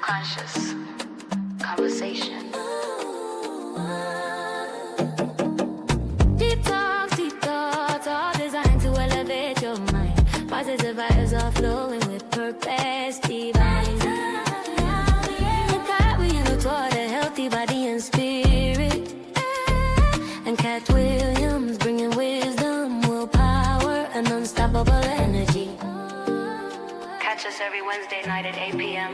Conscious conversation. Deep thoughts, all designed to elevate your mind. Positive vibes are flowing with purpose divine. And carrying you toward a healthy body and spirit. And Cat Williams bringing wisdom, willpower, and unstoppable energy. Catch us every Wednesday night at 8 p.m.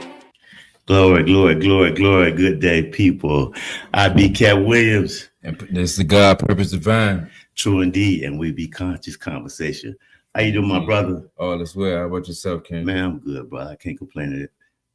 Glory, glory, glory, glory. Good day, people. I be Cat Williams. And this is the God Purpose Divine. True indeed. And we be conscious conversation. How you doing, my brother? All is well. How about yourself, King? Man, I'm good, bro. I can't complain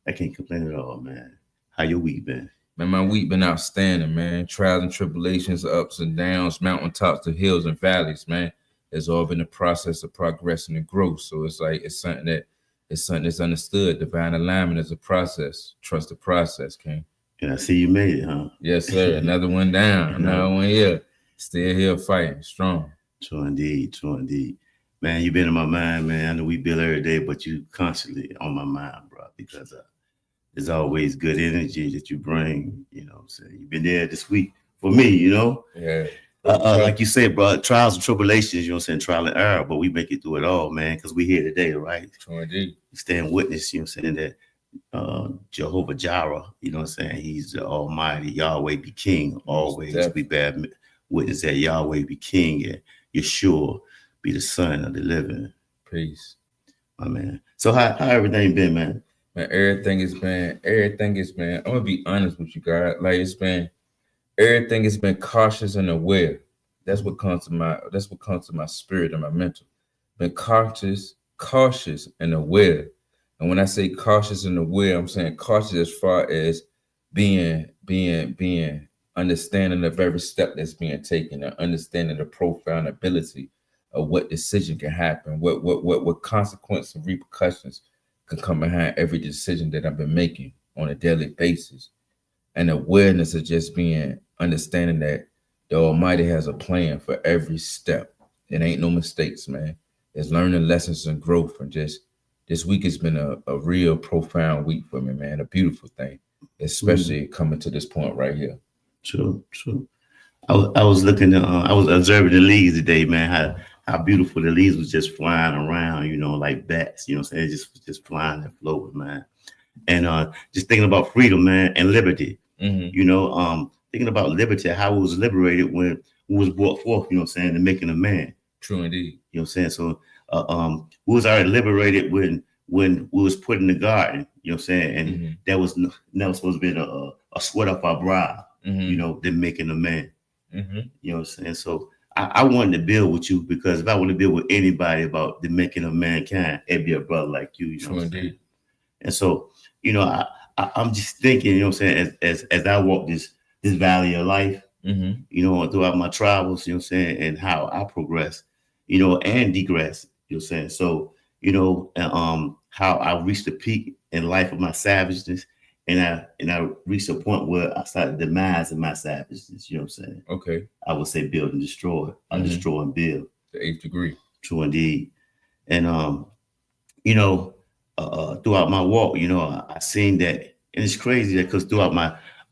at all, man. How your week been? Man, my week been outstanding, man. Trials and tribulations, ups and downs, mountaintops to hills and valleys, man. It's all been the process of progress and growth. So it's something that's understood. Divine alignment is a process. Trust the process, King. And I see you made it, huh? Yes, sir. Another one down. Another one here. Still here fighting. Strong. True indeed. True indeed. Man, you been in my mind, man. I know we build every day, but you constantly on my mind, bro, because there's always good energy that you bring, you know what I'm saying? You've been there this week for me, you know? Yeah. Like you said, bro, trials and tribulations, you know what I'm saying, trial and error, but we make it through it all, man, because we here today, right? True indeed. Stand witness, you know what I'm saying, that Jehovah Jireh, you know what I'm saying, he's the almighty, Yahweh be king, always. We bear witness that Yahweh be king, and Yeshua be the son of the living. Peace. My man. So how everything been, man? Man, everything has been, I'm gonna be honest with you, guys. Like everything has been cautious and aware. That's what comes to my spirit and my mental. Been cautious and aware. And when I say cautious and aware, I'm saying cautious as far as being understanding of every step that's being taken, and understanding the profound ability of what decision can happen, what consequence and repercussions can come behind every decision that I've been making on a daily basis. And awareness of just being understanding that the Almighty has a plan for every step. It ain't no mistakes, man. It's learning lessons and growth. And just this week has been a real profound week for me, man. A beautiful thing, especially coming to this point right here. True. I was looking at, I was observing the leaves today, man, how beautiful the leaves was just flying around, you know, like bats, you know what I'm saying? Just flying and floating, man. And just thinking about freedom, man, and liberty. Mm-hmm. You know, thinking about liberty, how it was liberated when it was brought forth, you know what I'm saying, the making of man. True indeed. You know what I'm saying? So we was already liberated when we was put in the garden, you know what I'm saying? And that was never supposed to be a sweat off our brow, you know, the making of man. Mm-hmm. You know what I'm saying? So I wanted to build with you, because if I want to build with anybody about the making of mankind, it'd be a brother like you. You know what I'm saying? And so, you know, I'm just thinking, you know what I'm saying, as I walk this valley of life, you know, throughout my travels, you know what I'm saying, and how I progress, you know, and degress, you know what I'm saying. So, you know, how I reached the peak in life of my savageness, and I reached a point where I started demising my savageness, you know what I'm saying? Okay. I would say build and destroy. I destroy and build. The 8th degree. True indeed. And you know, throughout my walk, you know, I seen that, and it's crazy that because throughout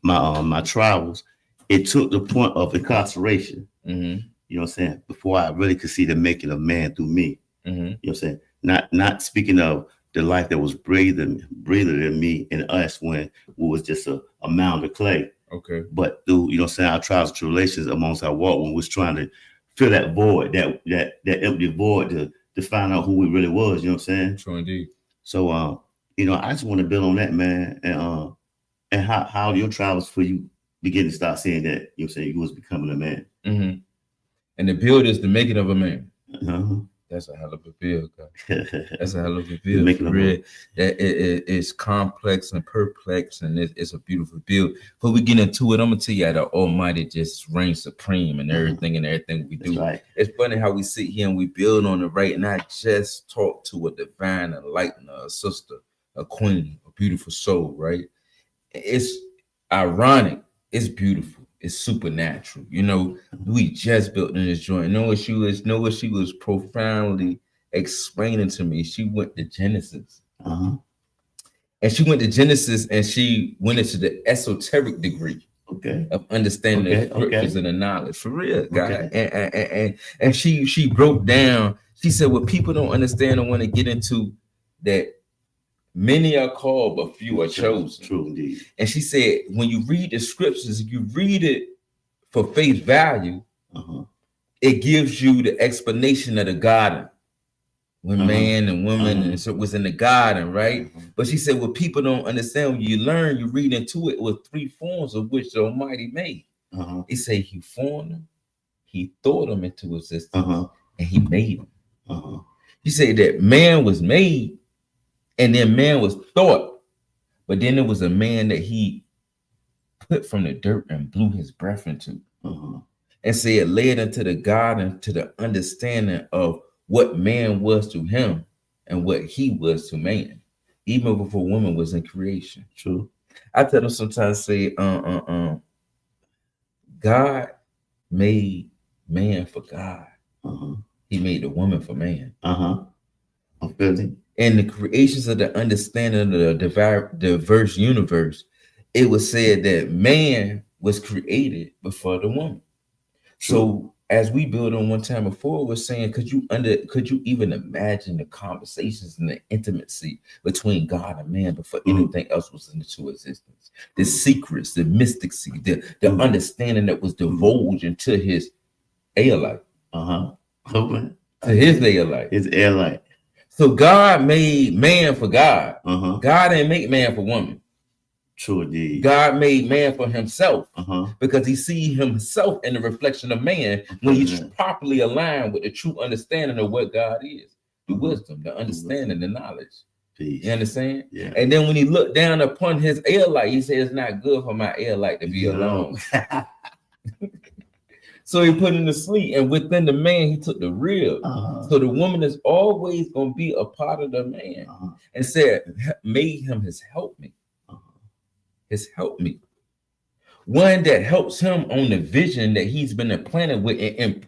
my travels, it took the point of incarceration. You know what I'm saying? Before I really could see the making of man through me. You know what I'm saying? Not speaking of the life that was breathing in me and us when we was just a mound of clay. Okay. But through, you know what I'm saying, our trials and tribulations amongst our walk, when we was trying to fill that void, that empty void to find out who we really was, you know what I'm saying? True indeed. So you know, I just want to build on that, man, and how your travels for you begin to start seeing that, you know what I'm saying, you was becoming a man. And the build is the making of a man. Uh-huh. That's a hell of a build, guys. That's a hell of a build. It's complex and perplex, and it's a beautiful build. Before we get into it, I'm gonna tell you how the Almighty just reigns supreme in everything we do. Right. It's funny how we sit here and we build on it, right? And I just talk to a divine enlightener, a sister, a queen, a beautiful soul, right? It's ironic. It's beautiful. It's supernatural. You know, we just built in this joint. Know what she was profoundly explaining to me. She went to Genesis. And And she went to Genesis and she went into the esoteric degree of understanding the scriptures and the knowledge. For real, God. And she broke down. She said, what people don't understand and want to get into, that many are called, but few are chosen. True indeed. And she said, when you read the scriptures, you read it for face value, it gives you the explanation of the garden. When man and woman and so was in the garden, right? But she said, what people don't understand, when you learn, you read into it with three forms of which the Almighty made. He said he formed them, he thought them into existence, and he made them. He said that man was made, and then man was thought, but then there was a man that he put from the dirt and blew his breath into, and said led into the garden to the understanding of what man was to him and what he was to man, even before woman was in creation. True. I tell them sometimes, say, God made man for God. He made the woman for man. I'm feeling. And the creations of the understanding of the diverse universe, it was said that man was created before the woman. True. So as we built on one time before, we're saying, could you even imagine the conversations and the intimacy between God and man before anything else was into existence? The secrets, the mysticy, the understanding that was divulged into his air light. To his air light. His air light. So God made man for God. God didn't make man for woman. True indeed. God made man for himself because he sees himself in the reflection of man when he's properly aligned with the true understanding of what God is. The wisdom, the understanding, the knowledge. Peace. You understand? Yeah. And then when he looked down upon his air light, he said, it's not good for my air light to be alone. So he put him to sleep, and within the man, he took the rib. So the woman is always going to be a part of the man, and said, made him his helpmate. His helpmate. One that helps him on the vision that he's been implanted with and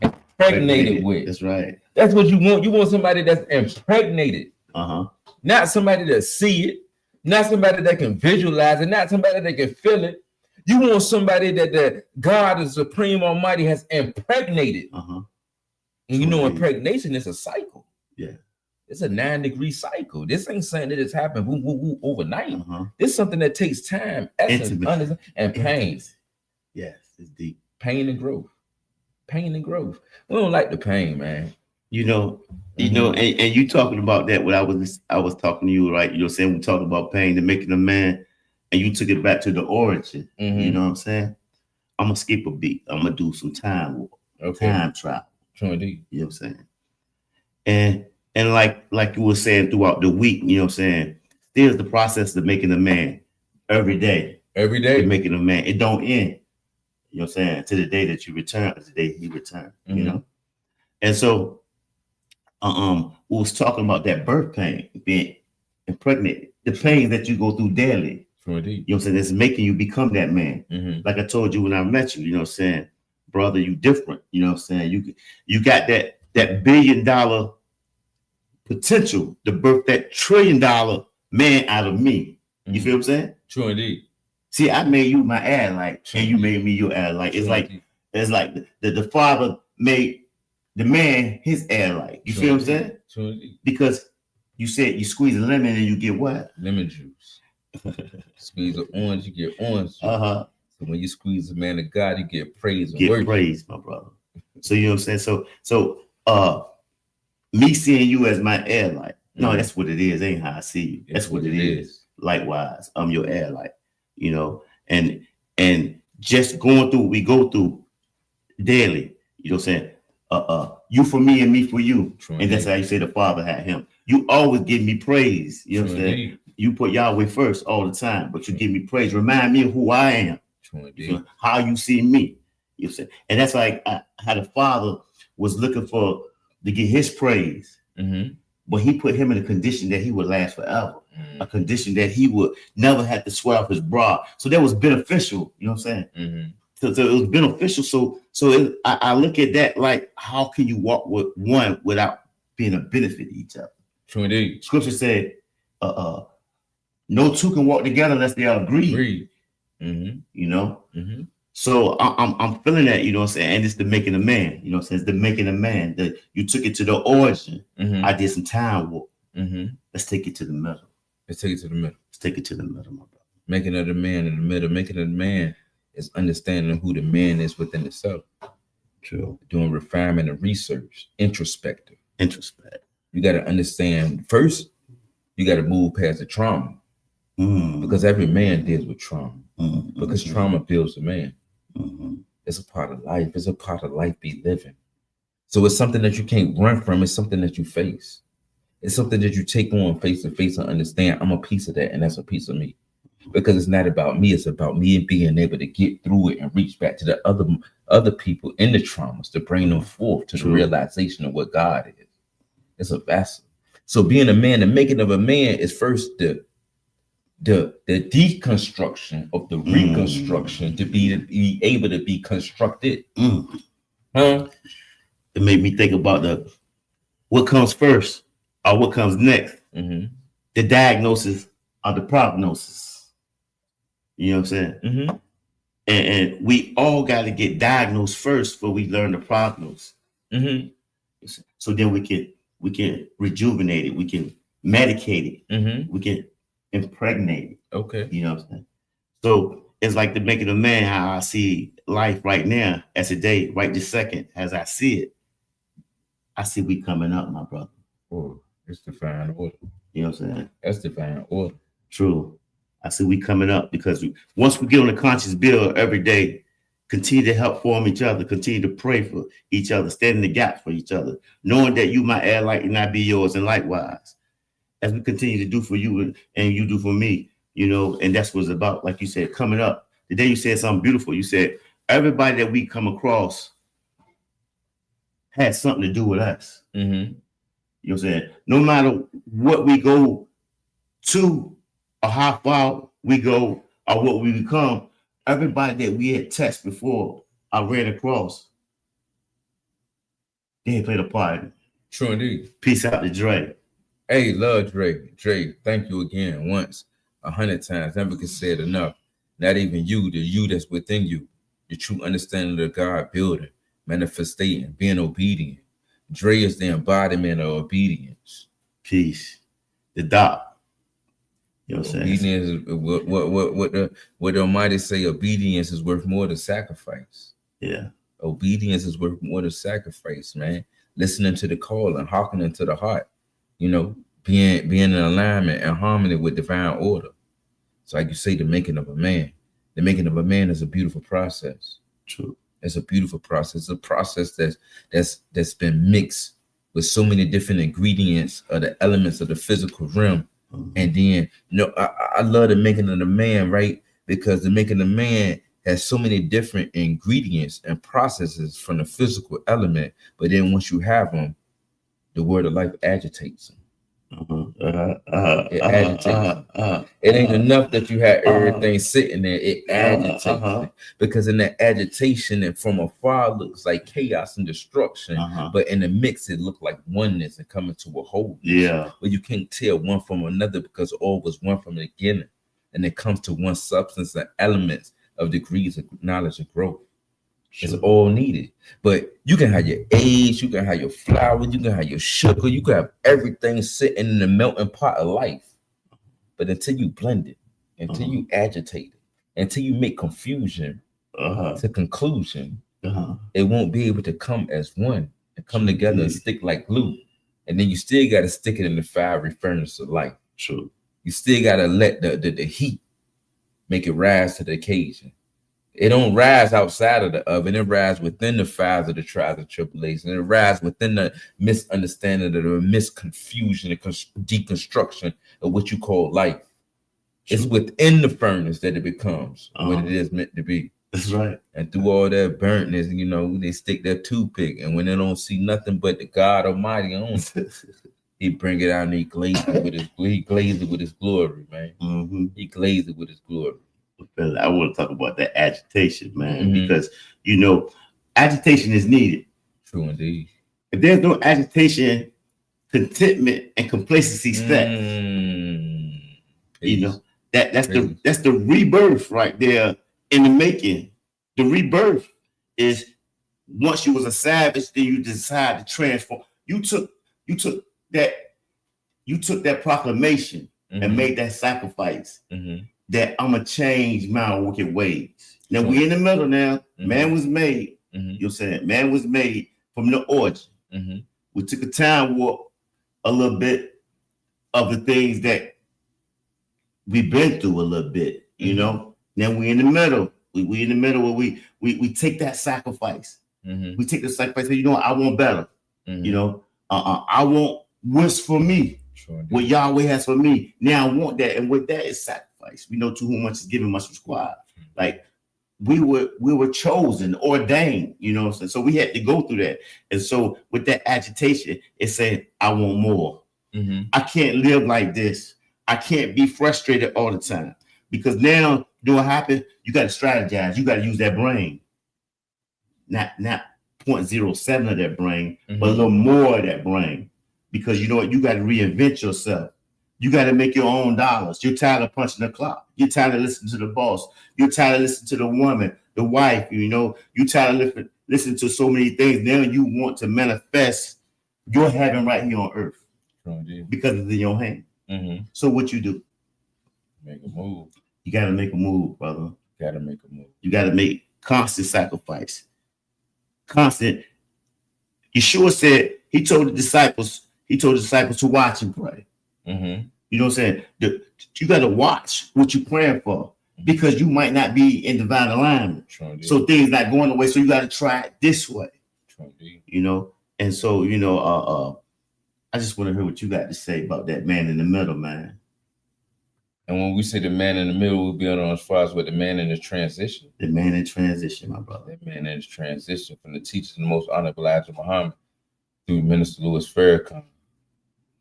impregnated with. That's right. That's what you want. You want somebody that's impregnated. Not somebody that see it, not somebody that can visualize it, not somebody that can feel it. You want somebody that God, the Supreme Almighty, has impregnated. And you know, impregnation is a cycle. Yeah. It's a 9-degree cycle. This ain't something that just happened overnight. This is something that takes time, essence, and pain. Yes, it's deep. Pain and growth. Pain and growth. We don't like the pain, man. You know, and you talking about that when I was talking to you, right? You're saying we talked about pain and making a man, and you took it back to the origin. You know what I'm saying? I'm gonna skip a beat. I'm gonna do some time travel. True indeed. You know what I'm saying? And like you were saying throughout the week, you know what I'm saying? Still the process of making a man every day. Every day. Making a man. It don't end. You know what I'm saying? To the day that you return, to the day he returned, you know? And so we was talking about that birth pain, being impregnated, the pain that you go through daily. True indeed. You know what I'm saying? It's making you become that man. Like I told you when I met you, you know what I'm saying? Brother, you different. You know what I'm saying? You got that $1 billion potential to birth that $1 trillion man out of me. You feel what I'm saying? True indeed. See, I made you my ad light, and you made me your ad light. It's like the father made the man his ad light. You feel what I'm saying? True indeed. Because you said you squeeze a lemon and you get what? Lemon juice. Squeeze an orange, you get orange juice. So when you squeeze the man of God, you get praise and worship. Praise, my brother. So you know what I'm saying? So me seeing you as my air light. No, that's what it is. Ain't how I see you. That's what it is. Likewise, I'm your air light. You know, and just going through what we go through daily. You know what I'm saying? You for me and me for you. True and that's how you say the Father had him. You always give me praise. You know what I'm saying? You put Yahweh first all the time, but you give me praise. Remind me of who I am. You know, how you see me. You know what I'm saying? And that's like how the Father was looking for to get his praise. But he put him in a condition that he would last forever. A condition that he would never have to swear off his brow. So that was beneficial. You know what I'm saying? So it was beneficial. So I look at that like, how can you walk with one without being a benefit to each other? True indeed. Scripture said, no two can walk together unless they agree. Mm-hmm. You know. Mm-hmm. So I'm feeling that, you know what I'm saying, and it's the making a man. You know what I'm saying, it's the making a man. That you took it to the origin. Mm-hmm. I did some time work. Mm-hmm. Let's take it to the middle. Let's take it to the middle. Let's take it to the middle, my brother. Making of the man in the middle. Making of the man is understanding who the man is within itself. True. Doing refinement and research. Introspective. You got to understand first. You got to move past the trauma, because every man deals with trauma. Because trauma builds a man. It's a part of life. It's a part of life be living. So it's something that you can't run from. It's something that you face. It's something that you take on face to face and understand. I'm a piece of that, and that's a piece of me. Because it's not about me. It's about me being able to get through it and reach back to the other people in the traumas to bring them forth to the realization of what God is. It's a vessel. So being a man, the making of a man is first the deconstruction of the reconstruction to be able to be constructed. It made me think about what comes first or what comes next. The diagnosis or the prognosis. You know what I'm saying? And we all got to get diagnosed first before we learn the prognosis. So then we can rejuvenate it. We can medicate it. We can impregnate it. Okay. You know what I'm saying? So it's like the making of man, how I see life right now, as a day, right this second, as I see it. I see we coming up, my brother. Oh, it's divine order. You know what I'm saying? That's divine order. True. I see we coming up because once we get on the conscious build every day, continue to help form each other, continue to pray for each other, stand in the gap for each other, knowing that you might add light and I be yours, and likewise. As we continue to do for you and you do for me, you know, and that's what it's about. Like you said, coming up. The day you said something beautiful, you said, everybody that we come across has something to do with us. You know what I'm saying? No matter what we go to or how far we go or what we become, everybody that we had touched before I ran across, they played a part. True indeed. Peace out to Dre. Hey, love Dre. Dre, thank you again once, 100 times. Never can say it enough. Not even you, the you that's within you, the true understanding of God building, manifesting, being obedient. Dre is the embodiment of obedience. Peace. The dot. You know what I'm saying? Obedience is what the Almighty say, obedience is worth more than sacrifice. Yeah. Obedience is worth more than sacrifice, man. Listening to the call and hearkening to the heart. You know, being in alignment and harmony with divine order. So like you say, the making of a man. The making of a man is a beautiful process. True. It's a beautiful process. It's a process that's been mixed with so many different ingredients of the elements of the physical realm. And then, you know, I love the making of the man, right? Because the making of the man has so many different ingredients and processes from the physical element. But then once you have them, the word of life agitates them. It agitates. It ain't enough that you have everything sitting there. It agitates it. Because in that agitation, and from afar looks like chaos and destruction, but in the mix it looked like oneness and coming to a whole. Yeah. But you can't tell one from another because all was one from the beginning, and it comes to one substance and elements of degrees of knowledge and growth. It's all needed. But you can have your age, you can have your flour, you can have your sugar, you can have everything sitting in the melting pot of life. But until you blend it, until you agitate it, until you make confusion to conclusion, it won't be able to come as one and come together and stick like glue. And then you still got to stick it in the fiery furnace of life. True. You still got to let the heat make it rise to the occasion. It don't rise outside of the oven. It rise within the fires of the trials and tribulations. It rise within the misunderstanding of the misconfusion and deconstruction of what you call life. It's within the furnace that it becomes what it is meant to be. That's right. And through all that burntness, you know, they stick their toothpick, and when they don't see nothing but the God Almighty on it, he bring it out and he glaze it with his glory, man. He glazed it with his glory. I want to talk about that agitation, man, because, you know, agitation is needed. True indeed. If there's no agitation, contentment and complacency set. You know, that's the rebirth right there in the making. The rebirth is once you was a savage, then you decide to transform. You took that proclamation and made that sacrifice that I'm gonna change my wicked ways. Now we in the middle now. Man was made. You know what I'm saying? Man was made from the origin. We took a time warp a little bit of the things that we've been through a little bit, you know. Now we in the middle. We in the middle where we take that sacrifice. We take the sacrifice. You know what? I want better. You know, I want what's for me. What Yahweh has for me. Now I want that, and with that is sacrifice. We know to whom much is given, much required. Like we were chosen, ordained. You know what I'm saying? So we had to go through that, and so with that agitation, it said, "I want more. I can't live like this. I can't be frustrated all the time." Because now, you know what happened? You got to strategize. You got to use that brain. Not 0.07 of that brain, but a little more of that brain. Because you know what? You got to reinvent yourself. You got to make your own dollars. You're tired of punching the clock. You're tired of listening to the boss. You're tired of listening to the woman, the wife. You know, you're tired of listening to so many things. Now you want to manifest your heaven right here on earth because it's in your hand. So what you do? Make a move. You got to make a move, brother. Got to make a move. You got to make constant sacrifice. Constant. Yeshua said, he told the disciples to watch and pray. You know what I'm saying? You got to watch what you're praying for because you might not be in divine alignment. So things not going away. So you got to try it this way. You know? And so, you know, I just want to hear what you got to say about that man in the middle, man. And when we say the man in the middle, we'll be on as far as what the man in the transition. The man in transition, my brother. The man in the transition from the teachers of the most honorable Elijah Muhammad through Minister Louis Farrakhan.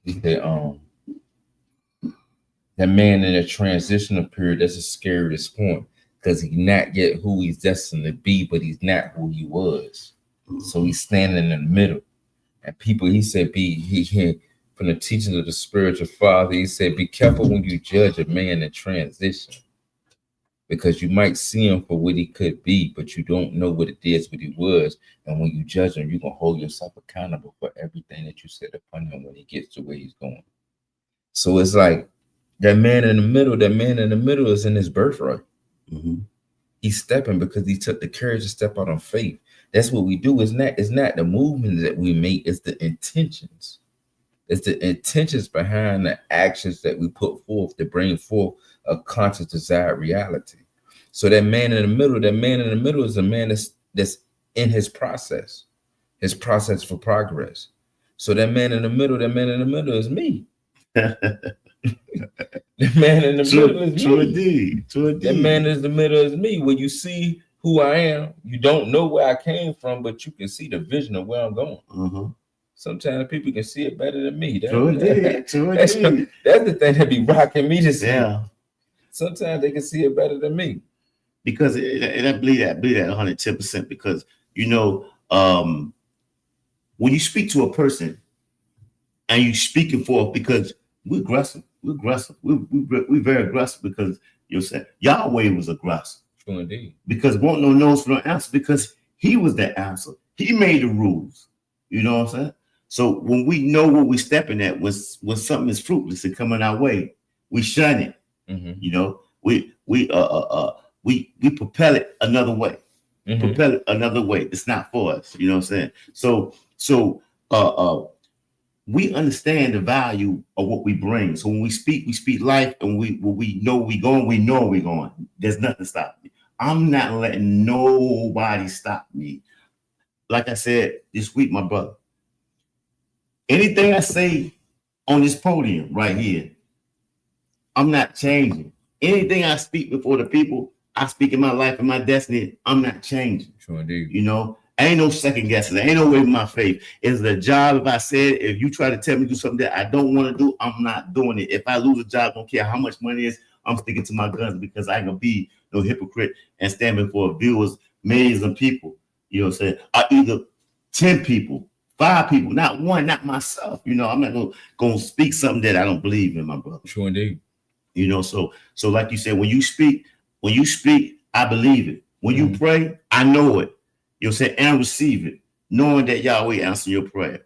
He said, that man in the transitional period, that's a scariest point because he's not yet who he's destined to be, but he's not who he was. So he's standing in the middle. And people, he said, from the teachings of the spiritual father, he said, be careful when you judge a man in transition because you might see him for what he could be, but you don't know what it is, what he was. And when you judge him, you're going to hold yourself accountable for everything that you said upon him when he gets to where he's going. So it's like that man in the middle is in his birthright. He's stepping because he took the courage to step out on faith. That's what we do. It's not the movement that we make, it's the intentions. It's the intentions behind the actions that we put forth to bring forth a conscious desired reality. So that man in the middle is a man that's in his process for progress. So that man in the middle is me. The man in the middle is true indeed. That man in the middle is me. When you see who I am, you don't know where I came from, but you can see the vision of where I'm going. Sometimes people can see it better than me. True indeed. That's the thing that be rocking me to see. Yeah. Sometimes they can see it better than me. Because and I believe that 110%. Because you know, when you speak to a person and you speaking for, because we're aggressive. We're very aggressive because you said Yahweh was aggressive. True indeed. Because won't no knows for no answer because he was the answer. He made the rules. You know what I'm saying? So when we know what we're stepping at, when something is fruitless and coming our way, we shun it. You know, we propel it another way. Propel it another way. It's not for us. You know what I'm saying? So we understand the value of what we bring. So when we speak life, and when we know we going. There's nothing stopping me. I'm not letting nobody stop me. Like I said this week, my brother, anything I say on this podium right here, I'm not changing. Anything I speak before the people, I speak in my life and my destiny, I'm not changing. Sure indeed. You know, ain't no second guessing. There ain't no way with my faith. It's the job. If I said, if you try to tell me to do something that I don't want to do, I'm not doing it. If I lose a job, don't care how much money it is, I'm sticking to my guns because I ain't gonna be no hypocrite and stand before viewers, millions of people. You know what I'm saying? Either 10 people, 5 people, not one, not myself. You know, I'm not gonna speak something that I don't believe in, my brother. Sure indeed. You know, so like you said, when you speak, I believe it. When you pray, I know it. You know what I'm saying? And receive it, knowing that Yahweh answer your prayers.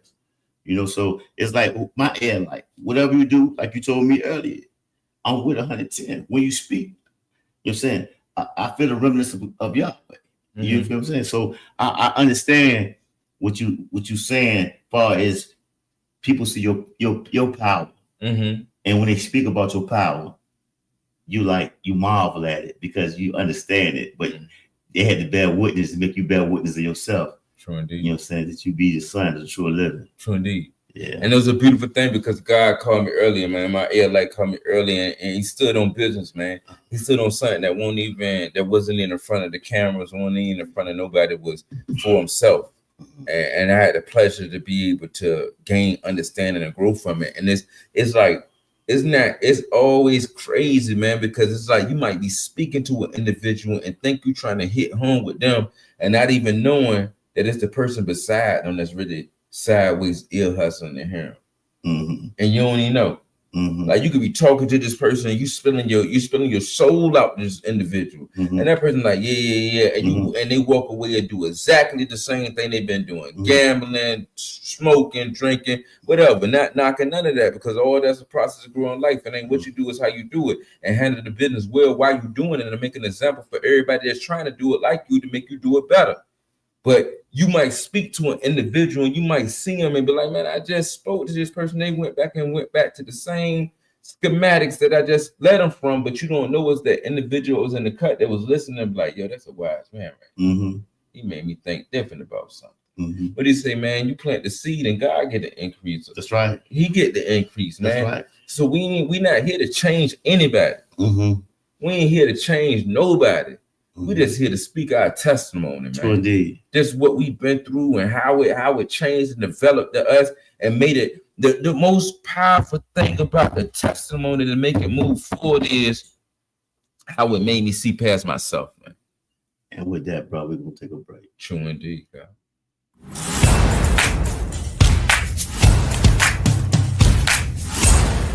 You know, so it's like my air, like whatever you do, like you told me earlier, I'm with 110. When you speak, you know what I'm saying? I feel the remnants of Yahweh. You feel what I'm saying? So I understand what you saying as far as people see your power. And when they speak about your power, you marvel at it because you understand it, but they had to bear witness to make you bear witness of yourself. True indeed. You know what I'm saying? That you be the son of the true living. True indeed. Yeah. And it was a beautiful thing because God called me earlier, man. My air light called me earlier, and he stood on business, man. He stood on something that wasn't in front of the cameras, wasn't in front of nobody, was for himself. And I had the pleasure to be able to gain understanding and grow from it. And it's always crazy, man, because it's like you might be speaking to an individual and think you're trying to hit home with them and not even knowing that it's the person beside them that's really sideways ear hustling and hearing. And you don't even know. Like you could be talking to this person and you spilling your soul out to this individual. And that person like, yeah. And they walk away and do exactly the same thing they've been doing. Gambling, smoking, drinking, whatever. Not knocking none of that because all that's a process of growing life. And ain't what you do is how you do it and handle the business well while you're doing it and make an example for everybody that's trying to do it like you to make you do it better. But you might speak to an individual and you might see them and be like, man, I just spoke to this person. They went back to the same schematics that I just led them from. But you don't know it's that individual was in the cut that was listening and be like, yo, that's a wise man, right? He made me think different about something. But he say, man, you plant the seed and God get the increase. That's right. He get the increase, man. That's right. So we not here to change anybody. We ain't here to change nobody. We just here to speak our testimony, man. True indeed. Just what we've been through and how it changed and developed to us and made it the most powerful thing about the testimony to make it move forward is how it made me see past myself, man. And with that, bro, we're gonna take a break. True indeed, God.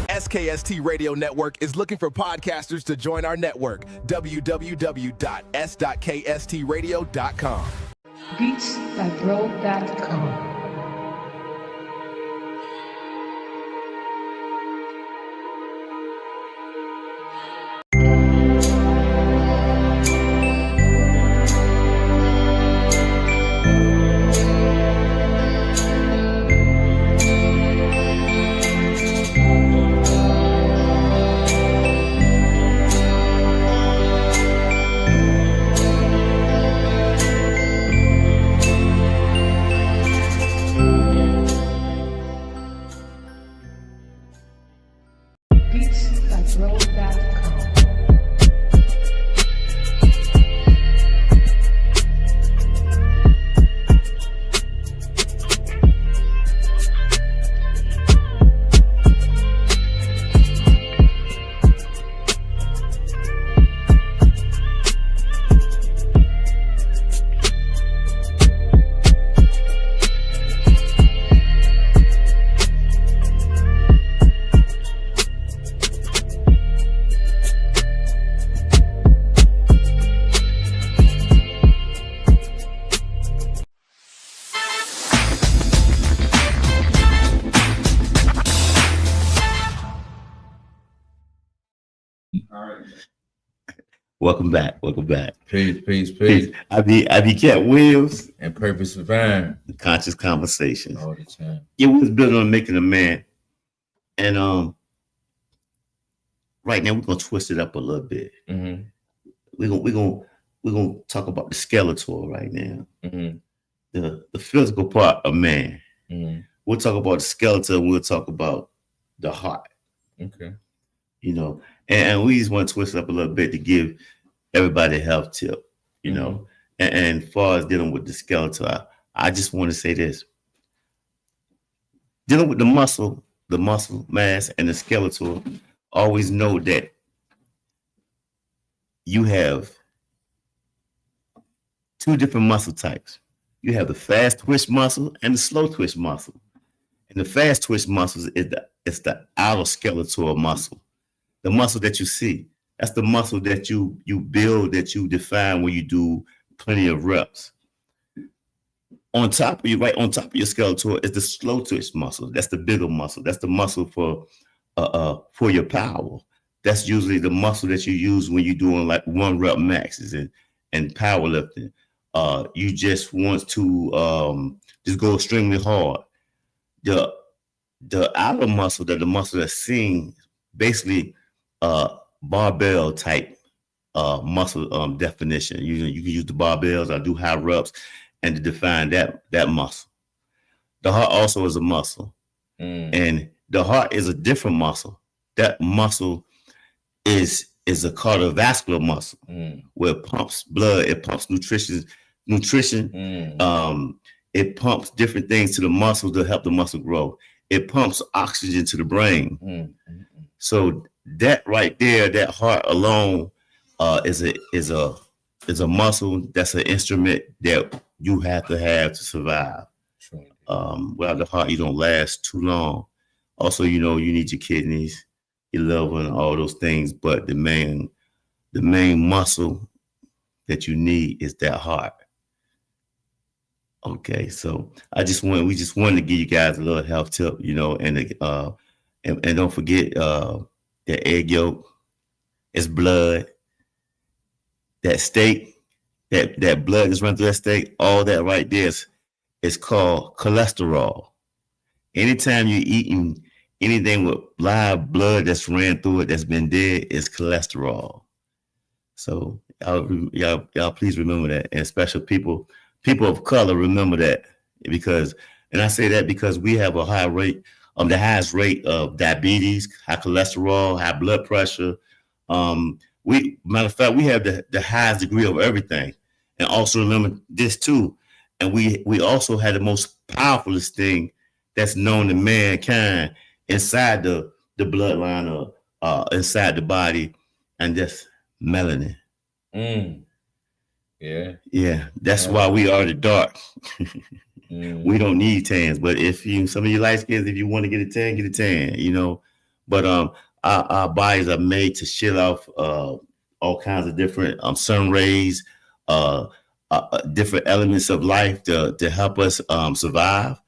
SKST Radio Network is looking for podcasters to join our network. www.s.kstradio.com. Beats.bro.com. Welcome back. Peace. I be Cat Williams and Purpose Divine. Conscious Conversations. All the time. It was built on making a man. And right now we're gonna twist it up a little bit. We're gonna talk about the skeletal right now. The physical part of man. We'll talk about the skeleton, and we'll talk about the heart. Okay. You know, and we just want to twist it up a little bit to give everybody a health tip, you know. And as far as dealing with the skeletal, I just want to say this. Dealing with the muscle mass and the skeletal, always know that you have two different muscle types. You have the fast twitch muscle and the slow twitch muscle. And the fast twitch muscles is the outer skeletal muscle. the muscle that you see. That's the muscle that you build, that you define when you do plenty of reps. On top of you, right on top of your skeletal, is the slow twitch muscle. That's the bigger muscle. That's the muscle for your power. That's usually the muscle that you use when you're doing like 1 rep maxes and powerlifting. You just want to just go extremely hard. The outer muscle, the muscle that's seen, basically barbell type muscle definition. You can use the barbells. I do high reps and to define that muscle. The heart also is a muscle, and the heart is a different muscle. That muscle is a cardiovascular muscle where it pumps blood, it pumps nutrition. It pumps different things to the muscle to help the muscle grow. It pumps oxygen to the brain. So that right there, that heart alone, is a muscle. That's an instrument that you have to survive. Without the heart, you don't last too long. Also, you need your kidneys, your liver, and all those things. But the main muscle that you need is that heart. Okay, so we just wanted to give you guys a little health tip, and don't forget that egg yolk is blood. That steak, that blood that's running through that steak, all that right there is called cholesterol. Anytime you're eating anything with live blood that's ran through it, that's been dead, is cholesterol. So y'all please remember that, and especially people of color, remember that, and I say that because we have a high rate, the highest rate of diabetes, high cholesterol, high blood pressure. Matter of fact, we have the highest degree of everything. And also remember this too. And we also had the most powerfulest thing that's known to mankind inside the bloodline or inside the body, and that's melanin. Yeah. That's why we are the dark. We don't need tans. But if some of you light skins, if you want to get a tan, get a tan, But our bodies are made to shield off all kinds of different sun rays, different elements of life to help us survive.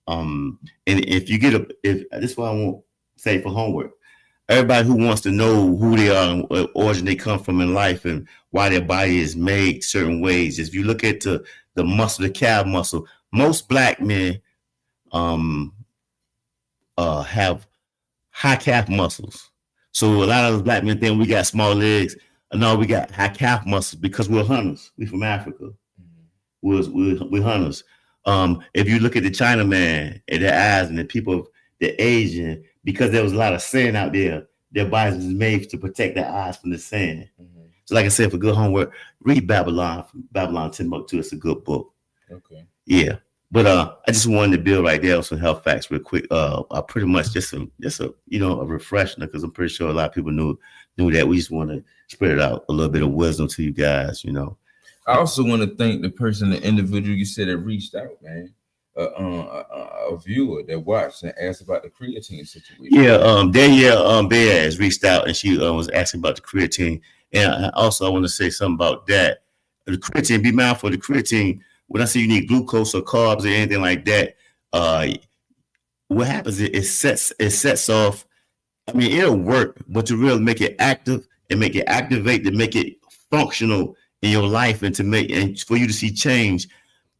And if this is what I won't say for homework. Everybody who wants to know who they are and what origin they come from in life and why their body is made certain ways. If you look at the muscle, the calf muscle, most black men have high calf muscles. So a lot of those black men think we got small legs. No, we got high calf muscles because we're hunters. We're from Africa. We're hunters. If you look at the Chinaman and their eyes and the people, the Asian, because there was a lot of sand out there, their bodies was made to protect their eyes from the sand. So like I said, for good homework, read Babylon Timbuktu. It's a good book. Okay. Yeah. But I just wanted to build right there on some health facts real quick. I pretty much just a refresher, because I'm pretty sure a lot of people knew that. We just want to spread it out, a little bit of wisdom to you guys, I also want to thank the individual you said that reached out, man. A viewer that watched and asked about the creatine situation. Yeah, Danielle Baez reached out and she was asking about the creatine. And also I want to say something about that. The creatine, be mindful of the creatine. When I say you need glucose or carbs or anything like that, what happens is it sets off. I mean, it'll work, but to really make it active and make it activate, to make it functional in your life, and for you to see change,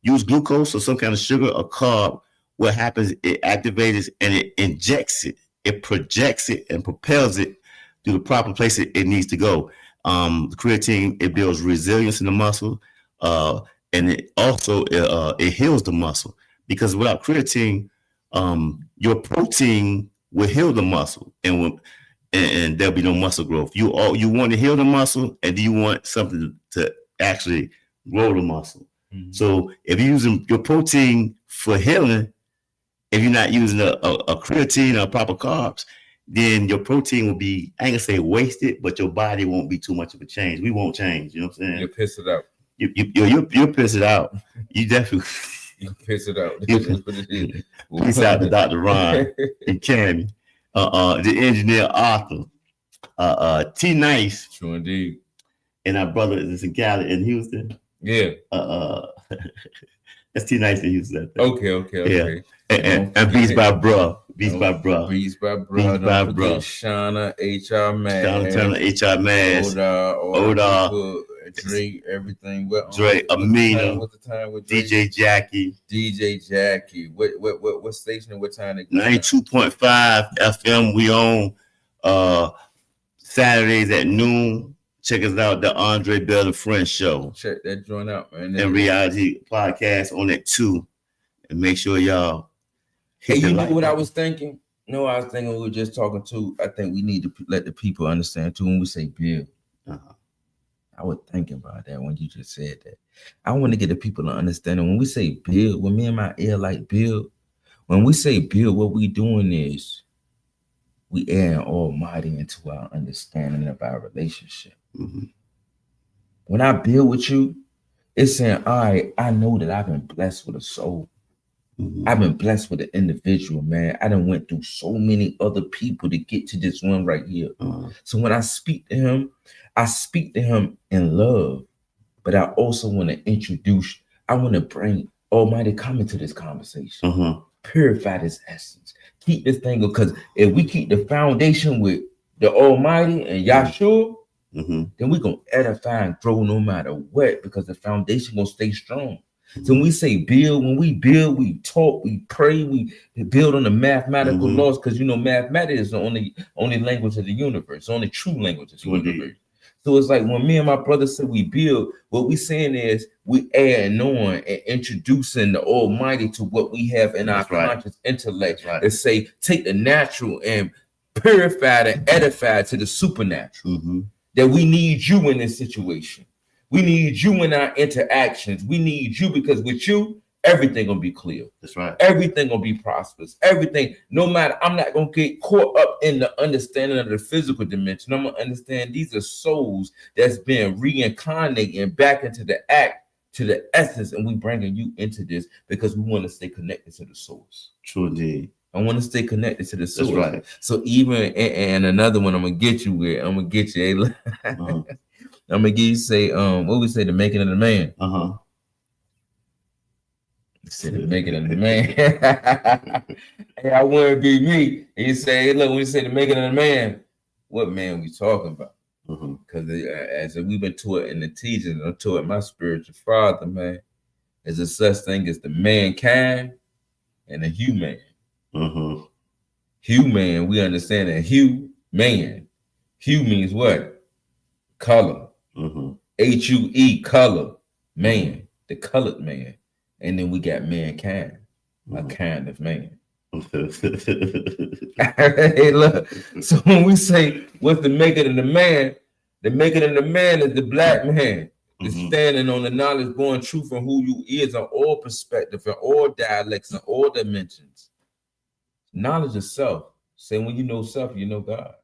use glucose or some kind of sugar or carb. What happens? It activates and it injects it. It projects it and propels it to the proper place it needs to go. The creatine, it builds resilience in the muscle, and it also it heals the muscle, because without creatine, your protein will heal the muscle, and there'll be no muscle growth. You want to heal the muscle, and do you want something to actually grow the muscle? Mm-hmm. So if you're using your protein for healing, if you're not using a creatine or proper carbs, then your protein will be, I ain't gonna say wasted, but your body won't be too much of a change. We won't change. You know what I'm saying? You'll piss it out. You'll piss it out. You definitely. You piss it out. Peace out to Dr. Ron and Cammy. The engineer Arthur. T Nice. True indeed. And our brother is in Cali in Houston. Yeah. That's T Nice in Houston. Okay. Yeah. And Beats by Bruh. Beats by Bruh. Shauna, HR Man. Shauna Turner, HR Man. Oda. Drake, everything. Drake, Amina. What's the time with Drake? DJ Jackie. What station and what time? 92.5 FM. We on Saturdays at noon. Check us out, the Andre Bell and Friends Show. Check that joint out, man. And Reality Podcast on it too. And make sure y'all. Hey, you know what I was thinking? No, I was thinking we were just talking to. I think we need to let the people understand too when we say build. I was thinking about that when you just said that. I want to get the people to understand that when we say build, when me and my ear like build, when we say build, what we doing is we adding Almighty into our understanding of our relationship. Mm-hmm. When I build with you, it's saying, all right, I know that I've been blessed with a soul. Mm-hmm. I've been blessed with an individual, man. I done went through so many other people to get to this one right here. So when I speak to him in love, but I also want to introduce, I want to bring Almighty come into this conversation. Purify this essence. Keep this thing, because if we keep the foundation with the Almighty and Yahshua, then we're going to edify and grow no matter what, because the foundation going to stay strong. So when we say build, when we build, we talk, we pray, we build on the mathematical laws, because you know mathematics is the only language of the universe, the only true language of the universe. So it's like when me and my brother said we build, what we saying is we adding on and introducing the Almighty to what we have in our conscious intellect. That say take the natural and purify and edify to the supernatural. That we need you in this situation. We need you in our interactions. We need you, because with you, everything gonna be clear. That's right. Everything gonna be prosperous. Everything, no matter, I'm not gonna get caught up in the understanding of the physical dimension. I'm gonna understand these are souls that's been reincarnating back into the act, to the essence, and we bringing you into this because we want to stay connected to the source. True indeed. I want to stay connected to the source. That's right. So even and another one I'm gonna get you with. I'm gonna get you. I'm gonna give you say what we say, the making of the man. Say the making of the man. Hey, I wouldn't be me. And you say, hey, look, when you say the making of the man, what man we talking about? Because as we've been taught in the teachings, I'm taught my spiritual father, man, there's a such thing as the mankind and the human. Human, we understand that man. Hue means what? Color. Hue, color, man, the colored man. And then we got mankind, a kind of man. Hey, look. So when we say what's the making of the man is the black man. It's standing on the knowledge, born truth from who you is on all perspectives, and all dialects, and all dimensions. Knowledge of self. Say when you know self, you know God.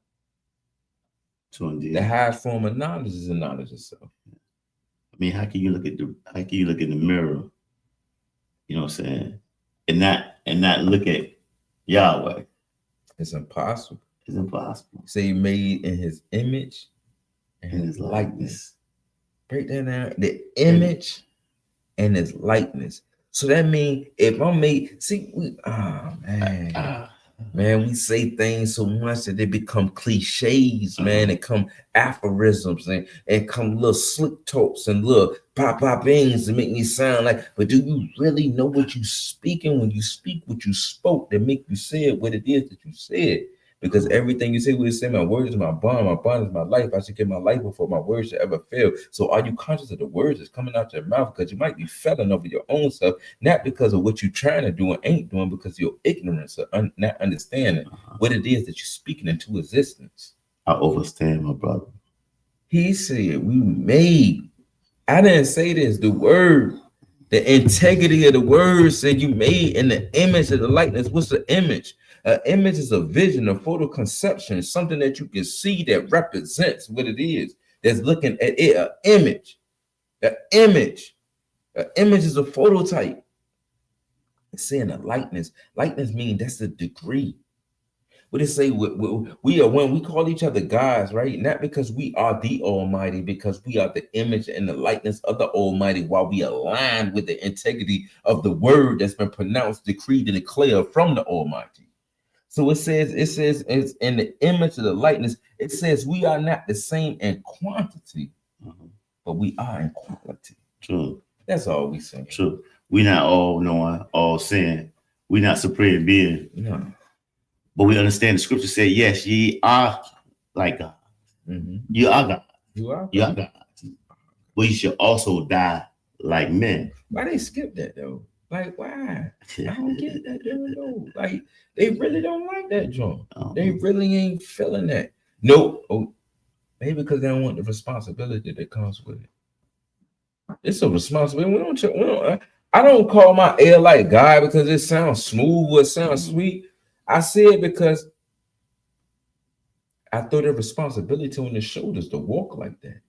The highest form of knowledge is the knowledge of self. I mean, how can you look in the mirror? You know what I'm saying? And not look at Yahweh. It's impossible. It's impossible. Say made in his image and his likeness. Break that down. The image and his likeness. So that means if I'm made, man, we say things so much that they become cliches, man, and come aphorisms and come little slick talks and little pop-pop-ings to make me sound like, but do you really know what you speaking when you speak what you spoke that make you say it what it is that you said? Because everything you say, we say, my word is my bond is my life. I should give my life before my words should ever fail. So are you conscious of the words that's coming out your mouth? Because you might be failing over your own self, not because of what you're trying to do and ain't doing, because of your ignorance or not understanding what it is that you're speaking into existence. I understand, my brother. He said, we made. I didn't say this. The word, the integrity of the word said you made in the image of the likeness. What's the image? An image is a vision, a photo conception, something that you can see that represents what it is. That's looking at it, an image. An image is a phototype. It's saying a likeness. Likeness means that's the degree. what it say? We are when we call each other gods, right? Not because we are the Almighty, because we are the image and the likeness of the Almighty, while we align with the integrity of the word that's been pronounced, decreed, and declared from the Almighty. So it says it's in the image of the likeness. It says we are not the same in quantity, but we are in quality. True. That's all we saying. True. We not all knowing, all seeing. We not supreme being. No. But we understand the scripture say, yes, ye are like God. You are God. You are God. But you should also die like men. Why they skip that though? Like, why? I don't get that though. Like, they really don't like that joint. They really ain't feeling that. No. Oh, maybe because they don't want the responsibility that comes with it. It's a responsibility. I don't call my air like God because it sounds smooth or it sounds sweet. I say it because I throw the responsibility on his shoulders to walk like that.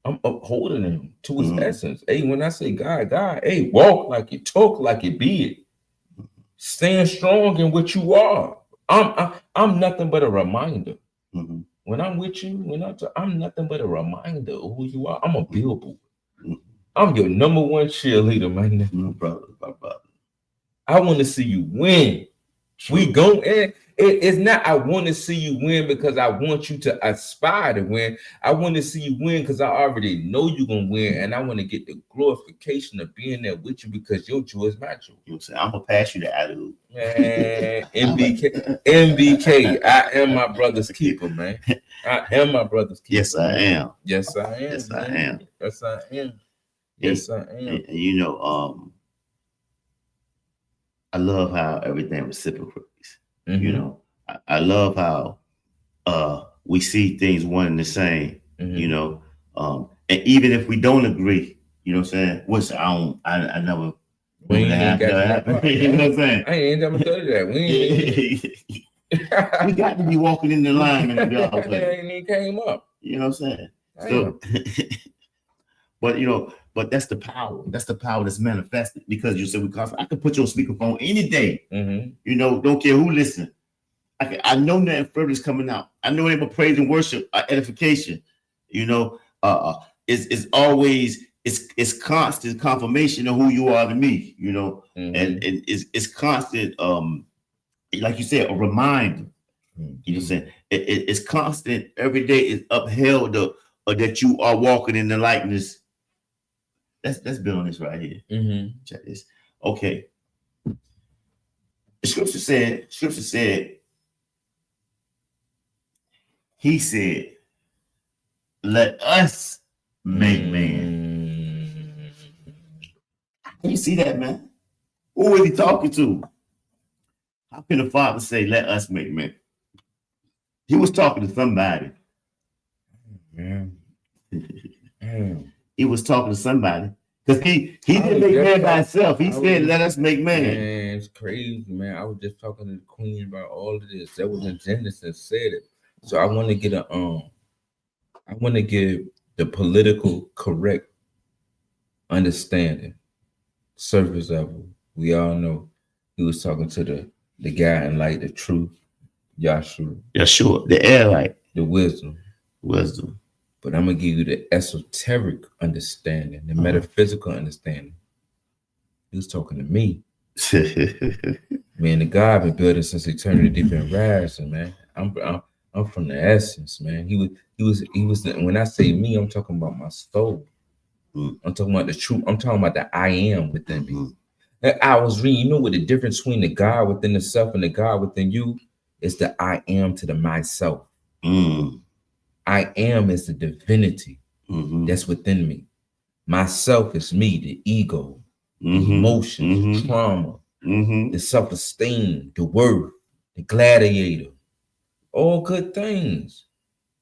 I'm upholding him to his essence. Hey, when I say God, hey, walk like it, talk like it, be it. Stand strong in what you are. I'm nothing but a reminder. When I'm with you, I'm nothing but a reminder of who you are. I'm a billboard. I'm your number one cheerleader, man. My brother. I want to see you win. We go in. It's not I want to see you win because I want you to aspire to win. I want to see you win because I already know you're going to win. And I want to get the glorification of being there with you because your joy is my joy. You know what I'm saying? I'm going to pass you the alley-oop. Man, MBK, I am my brother's keeper, man. I am my brother's keeper. Yes, I am. Yes, I am. Yes, I am. Yes, I am. Yes, I am. And you know, I love how everything reciprocates. You know, I love how we see things one and the same. You know, and even if we don't agree, you know what I'm saying? Which I never. We ain't got that. You know what I'm saying? I ain't never thought of that. We got to be walking in the line. Ain't even came up. You know what I'm saying? So, but you know, but that's the power. That's the power that's manifested because you said I can put you on speakerphone any day. You know, don't care who listen. I know nothing further is coming out. I know it but praise and worship, edification. You know, it's always it's constant confirmation of who you are to me. You know, and it's constant. Like you said, a reminder. You know what I'm saying? It's constant. Every day is upheld that you are walking in the likeness. Let's build on this right here. Check this. Okay. The scripture said, he said, let us make man. Can you see that, man? Who is he talking to? How can the Father say, let us make man? He was talking to somebody. He was talking to somebody because he didn't make man by himself. He said, let us make man. Man, it's crazy, man. I was just talking to the Queen about all of this. That was in Genesis said it. So I want to get I want to give the political correct understanding. Surface level. We all know he was talking to the guy in like the truth, Yahshua. Yahshua, the air light. The wisdom. But I'm going to give you the esoteric understanding, the metaphysical understanding. He was talking to me. Man, the God been building since eternity been rising, man. I'm from the essence, man. He was when I say me, I'm talking about my soul. I'm talking about the truth. I'm talking about the I am within me. I was reading, you know what the difference between the God within the self and the God within you is the I am to the myself. I am is the divinity that's within me. Myself is me, the ego, the emotions, the trauma, the self-esteem, the worth, the gladiator, all good things.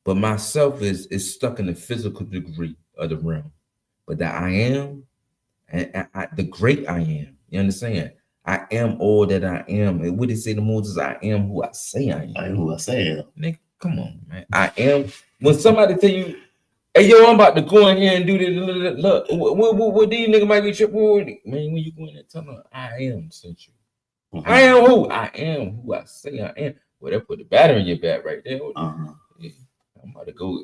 But myself is stuck in the physical degree of the realm. But the I am, and the great I am, you understand? I am all that I am. And what did it say to Moses? I am who I say I am. I am who I say I am. Nigga, come on, man. I am. When somebody tell you, hey, yo, I'm about to go in here and do this. Look, what these niggas might be tripping with? Man, when you go in there, tell them, I am sent you. I am who? I am who I say I am. Well, that put the battery in your back right there. Yeah, I'm about to go.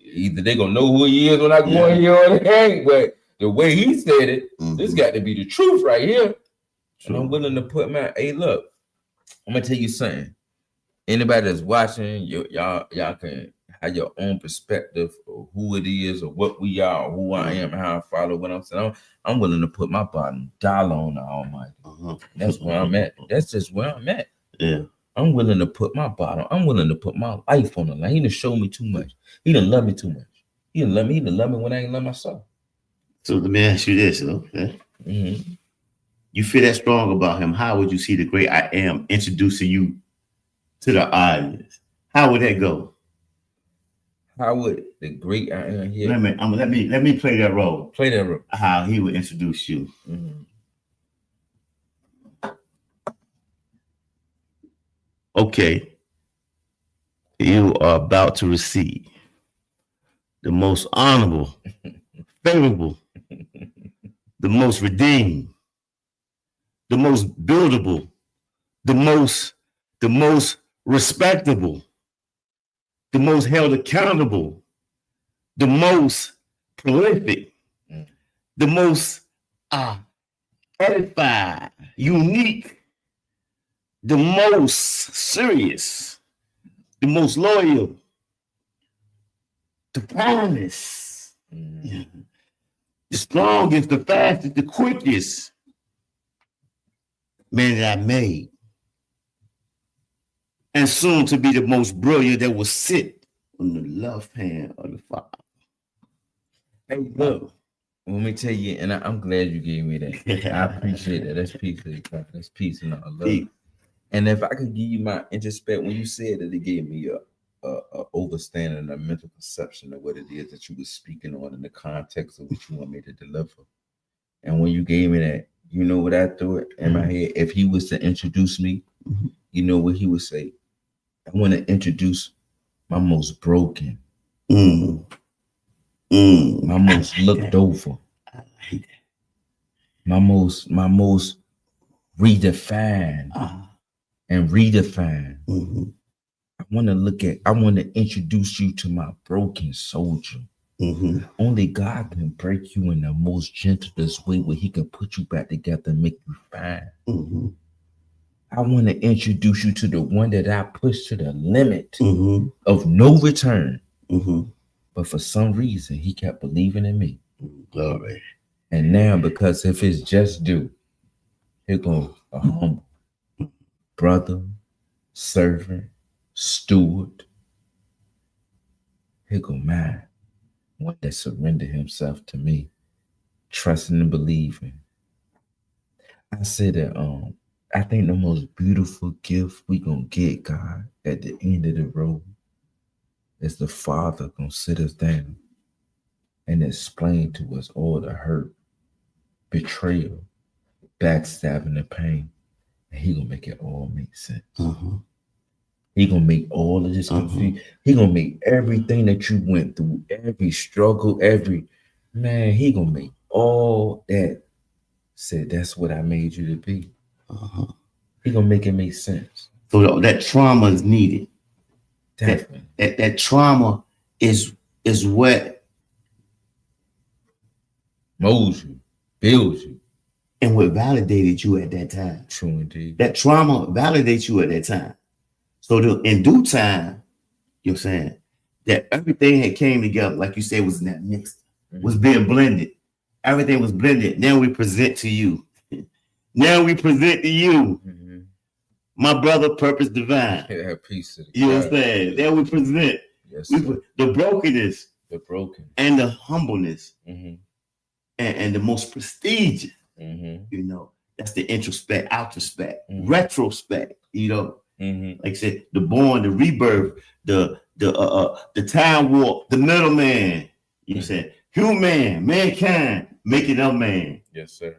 Either they gonna know who he is when I go in here or they ain't. But the way he said it, this got to be the truth right here. True. And I'm willing to put my. Hey, look, I'm gonna tell you something. Anybody that's watching, y'all can have your own perspective of who it is or what we are, or who I am, how I follow what I'm saying. I'm willing to put my bottom dollar on the Almighty. That's where I'm at. That's just where I'm at. Yeah. I'm willing to put my bottom. I'm willing to put my life on the line. He done show me too much. He done love me too much. He done love me. He done love me when I ain't love myself. So let me ask you this, okay? You feel that strong about him. How would you see the great I am introducing you to the audience? How would that go? How would the great I am here? Let me play that role. Play that role. How he would introduce you. Okay. You are about to receive the most honorable, favorable, the most redeemed, the most buildable, the most respectable, the most held accountable, the most prolific, the most edified, unique, the most serious, the most loyal, the finest, the strongest, the fastest, the quickest man that I made. And soon to be the most brilliant that will sit on the left hand of the Father. Hey, look, let me tell you, and I'm glad you gave me that. I appreciate that. That's peace. That's peace and all love. And if I could give you my introspect, when you said that, it gave me a understanding, a mental perception of what it is that you were speaking on in the context of what you want me to deliver. And when you gave me that, you know what I thought in my head? If he was to introduce me, you know what he would say? I want to introduce my most broken, my most looked over, my most redefined and redefined. I want to introduce you to my broken soldier. Only God can break you in the most gentlest way where he can put you back together and make you fine. I want to introduce you to the one that I pushed to the limit of no return. But for some reason, he kept believing in me. Glory. And now, because if it's just due, here goes a humble brother, servant, steward. Here go mine. One that surrendered himself to me, trusting and believing. I said that I think the most beautiful gift we gonna get, God, at the end of the road is the Father gonna sit us down and explain to us all the hurt, betrayal, backstabbing, and pain. And he gonna make it all make sense. He gonna make all of this confusion. He gonna make everything that you went through, every struggle, he gonna make all that. Said that's what I made you to be. He gonna make it make sense. So that trauma is needed. Definitely. That trauma is what molds you, builds you, and what validated you at that time. True indeed. That trauma validates you at that time. So in due time, you know what I'm saying, that everything had came together, like you said, was in that mix, was being blended. Everything was blended. Now we present to you. Now we present to you, my brother, purpose divine. Yeah, peace to the you know what I'm saying? Now we present the brokenness, the broken, and the humbleness, and the most prestigious. You know, that's the introspect, outrospect, retrospect. You know, like I said, the born, the rebirth, the time warp, the middleman. You know what I'm saying? Human, mankind, making up man. Yes, sir.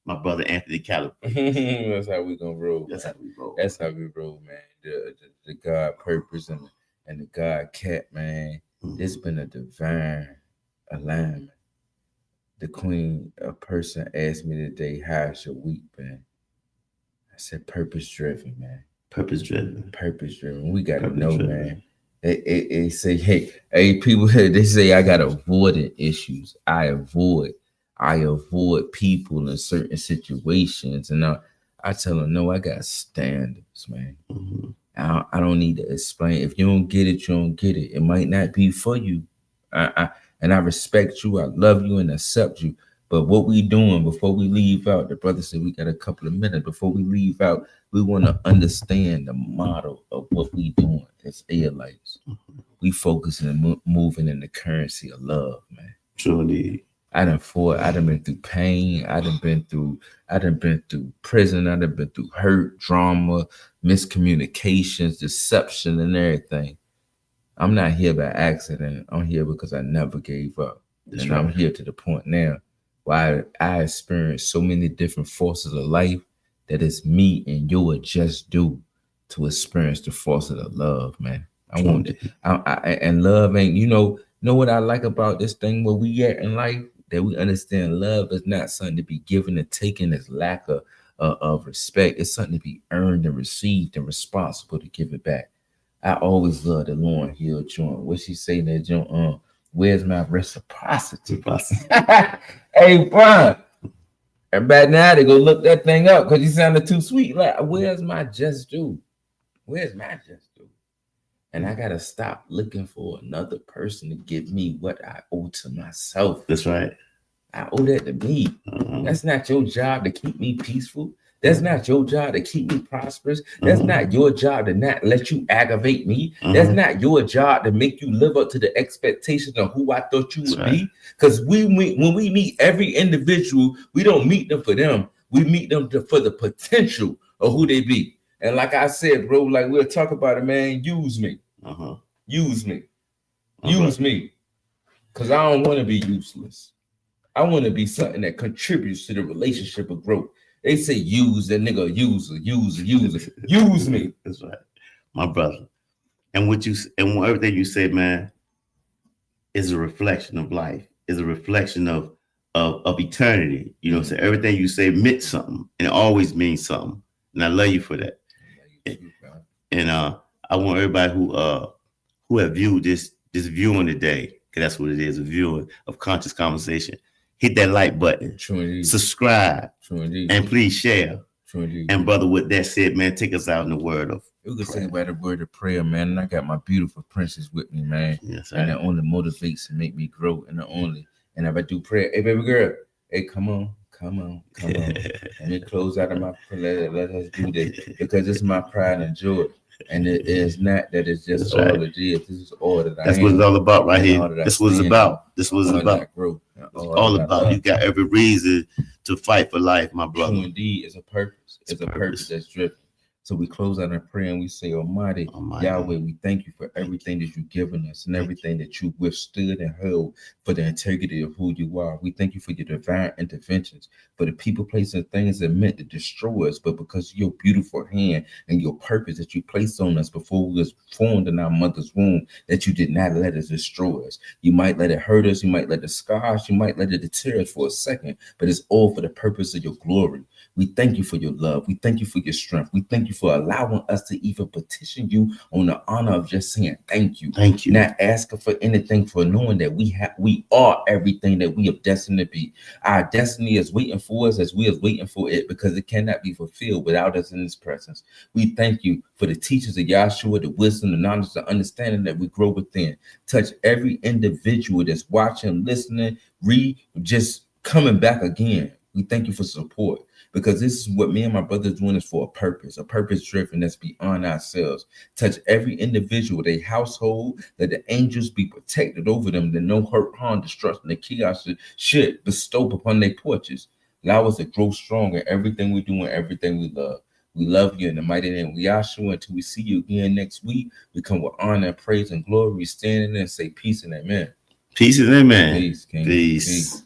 My brother Anthony Caliper. That's how we gonna roll. That's how we roll. That's how we roll, man. The God purpose and the God cat, man. It's been a divine alignment. The queen, a person asked me today, how's your week, man? I said, purpose driven, man. Purpose driven. We gotta know, man. They say, hey, people. They say I got avoidant issues. I avoid people in certain situations, and I tell them, no, I got standards, man. Mm-hmm. I don't need to explain. If you don't get it, you don't get it. It might not be for you. And I respect you. I love you and accept you. But what we doing before we leave out, the brother said we got a couple of minutes. Before we leave out, we want to understand the model of what we doing as Israelites. Mm-hmm. We focusing and moving in the currency of love, man. True indeed. I done been through pain. I done been through prison. I done been through hurt, drama, miscommunications, deception, and everything. I'm not here by accident. I'm here because I never gave up. That's and right. I'm here to the point now where I experienced so many different forces of life that it's me and you would just do to experience the forces of love, man. I want it. And love ain't, you know what I like about this thing where we at in life? That we understand love is not something to be given and taken as lack of respect. It's something to be earned and received and responsible to give it back. I always love the Lauryn Hill joint. What she say in that joint? Where's my reciprocity? Hey, Brian. Everybody now they go look that thing up because you sounded too sweet. Like, where's my just due? Where's my just due? And I gotta stop looking for another person to give me what I owe to myself. That's right. I owe that to me. That's not your job to keep me peaceful. That's not your job to keep me prosperous. That's not your job to not let you aggravate me. That's not your job to make you live up to the expectations of who I thought you would be. Because when we meet every individual, we don't meet them for them. We meet them for the potential of who they be. And like I said, bro, like we'll talk about it, man. Use me. Use me. Use me. Because I don't want to be useless. I want to be something that contributes to the relationship of growth. They say use that nigga, use me. That's right, my brother. And everything you say, man, is a reflection of life. Is a reflection of eternity. You know what I'm saying? Everything you say meant something, and it always means something. And I love you for that. And I want everybody who have viewed this viewing today, because that's what it is, a viewing of conscious conversation. Hit that like button, subscribe, and please share. And brother, with that said, man, take us out in the word of we can say about the word of prayer, man. And I got my beautiful princess with me, man. Yes, and it only motivates and make me grow. And if I do prayer, hey baby girl, hey, come on. Let me close out of my prayer. Let us do this because it's my pride and joy. And it is not that it's just all it is. This is all that I am. That's what it's all about right here. This was about. This was about. All about. You got every reason to fight for life, my brother. True indeed, it's a purpose. It's a purpose that's driven. So we close out in prayer and we say, Almighty Yahweh, we thank you for everything that you've given us and everything that you withstood and held for the integrity of who you are. We thank you for your divine interventions, for the people, places, and things that meant to destroy us, but because of your beautiful hand and your purpose that you placed on us before we was formed in our mother's womb, that you did not let us destroy us. You might let it hurt us, you might let it scar us, you might let it deter us for a second, but it's all for the purpose of your glory. We thank you for your love. We thank you for your strength. We thank you for allowing us to even petition you on the honor of just saying thank you. Thank you. Not asking for anything, for knowing that we are everything that we are destined to be. Our destiny is waiting for us as we are waiting for it, because it cannot be fulfilled without us in his presence. We thank you for the teachers of Yahshua, the wisdom, the knowledge, the understanding that we grow within. Touch every individual that's watching, listening, just coming back again. We thank you for support, because this is what me and my brother are doing is for a purpose driven that's beyond ourselves. Touch every individual, their household, that the angels be protected over them, that no hurt, harm, destruction, the chaos should bestow upon their porches. Allow us to grow strong in everything we do and everything we love. We love you in the mighty name of Yahshua. Until we see you again next week, we come with honor, praise, and glory. We stand in there and say peace and amen. Peace and amen. Peace, King. Peace.